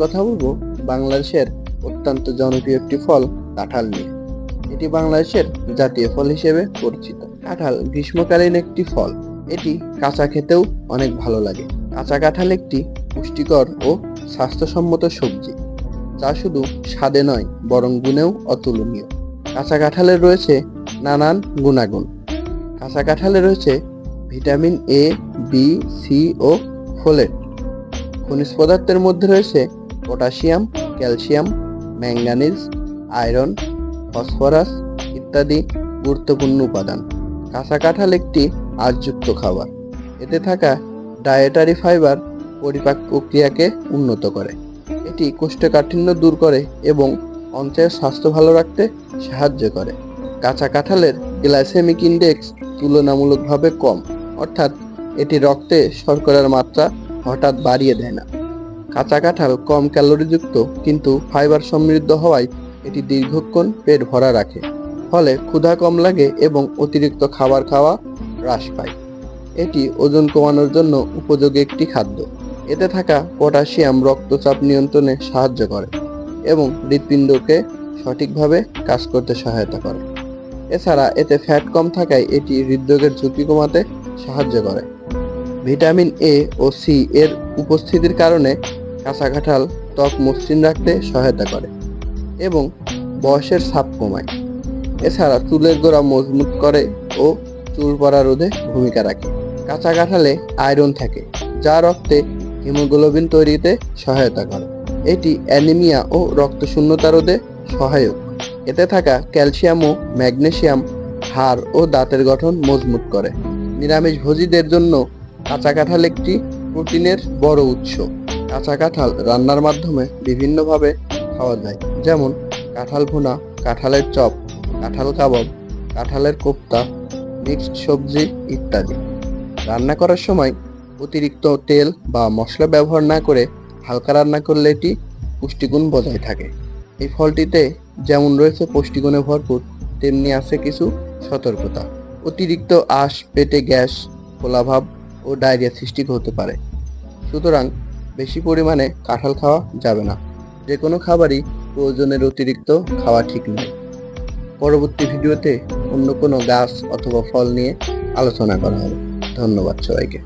কথা বলবো বাংলাদেশের অত্যন্ত জনপ্রিয় একটি ফল কাঁঠাল নিয়ে। এটি বাংলাদেশের জাতীয় ফল হিসেবে পরিচিত। কাঁঠাল গ্রীষ্মকালীন একটি ফল। এটি কাঁচা খেতেও অনেক ভালো লাগে। কাঁচা কাঁঠাল একটি পুষ্টিকর ও স্বাস্থ্যসম্মত সবজি, যা শুধু স্বাদে নয় বরং গুণেও অতুলনীয়। কাঁচা কাঁঠালে রয়েছে নানান গুণাগুণ। কাঁচা কাঁঠালে রয়েছে ভিটামিন এ, বি, সি ও ফোলেট। খনিজ পদার্থের মধ্যে রয়েছে potassium, calcium, manganese, iron, phosphorus ইত্যাদি গুরুত্বপূর্ণ উপাদান। কাঁচা কাঁঠাল একটি আঁশযুক্ত খাবার। এতে থাকা ডায়েটারি ফাইবার পরিপাক প্রক্রিয়াকে উন্নত করে। এটি কোষ্ঠকাঠিন্য দূর করে এবং অন্ত্রের স্বাস্থ্য ভালো রাখতে সাহায্য করে। কাঁচা কাঁঠালের গ্লাইসেমিক ইন্ডেক্স তুলনামূলকভাবে কম, অর্থাৎ এটি রক্তে শর্করার মাত্রা হঠাৎ বাড়িয়ে দেয় না। কাঁচা কাঁঠাল কম ক্যালোরিযুক্ত কিন্তু ফাইবার সমৃদ্ধ হওয়ায় এটি দীর্ঘক্ষণ পেট ভরা রাখে, ফলে ক্ষুধা কম লাগে এবং অতিরিক্ত খাবার খাওয়া হ্রাস পায়। এটি ওজন কমানোর জন্য উপযোগী একটি খাদ্য। এতে থাকা পটাশিয়াম রক্তচাপ নিয়ন্ত্রণে সাহায্য করে এবং হৃৎপিণ্ডকে সঠিকভাবে কাজ করতে সহায়তা করে। এছাড়া এতে ফ্যাট কম থাকায় এটি হৃদরোগের ঝুঁকি কমাতে সাহায্য করে। ভিটামিন এ ও সি এর উপস্থিতির কারণে কাঁচা কাঁঠাল ত্বক মসৃণ রাখতে সহায়তা করে এবং বয়সের ছাপ কমায়। এছাড়া চুলের গোড়া মজবুত করে ও চুল পড়া রোধে ভূমিকা রাখে। কাঁচা কাঁঠালে আয়রন থাকে, যা রক্তে হিমোগ্লোবিন তৈরিতে সহায়তা করে। এটি অ্যানিমিয়া ও রক্তশূন্যতা রোধে সহায়ক। এতে থাকা ক্যালসিয়াম ও ম্যাগনেসিয়াম হাড় ও দাঁতের গঠন মজবুত করে। নিরামিষভোজীদের জন্য কাঁচা কাঁঠাল একটি প্রোটিনের বড় উৎস। কাঁচা কাঁঠাল রান্নার মাধ্যমে বিভিন্নভাবে খাওয়া যায়, যেমন কাঁঠাল ভুনা, কাঁঠালের চপ, কাঁঠাল কাবাব, কাঁঠালের কোপ্তা, মিক্সড সবজি ইত্যাদি। রান্না করার সময় অতিরিক্ত তেল বা মশলা ব্যবহার না করে হালকা রান্না করলে এটি পুষ্টিগুণ বজায় থাকে। এই ফলটিতে যেমন রয়েছে পুষ্টিগুণে ভরপুর, তেমনি আছে কিছু সতর্কতা। অতিরিক্ত আঁশ পেটে গ্যাস, ফোলাভাব ও ডায়রিয়া সৃষ্টি হতে পারে। সুতরাং বেশি পরিমাণে কাঁঠাল খাওয়া যাবে না। যে কোনো খাবারই প্রয়োজনের অতিরিক্ত খাওয়া ঠিক নয়। পরবর্তী ভিডিওতে অন্য কোনো গাছ অথবা ফল নিয়ে আলোচনা করা হবে। ধন্যবাদ সবাইকে।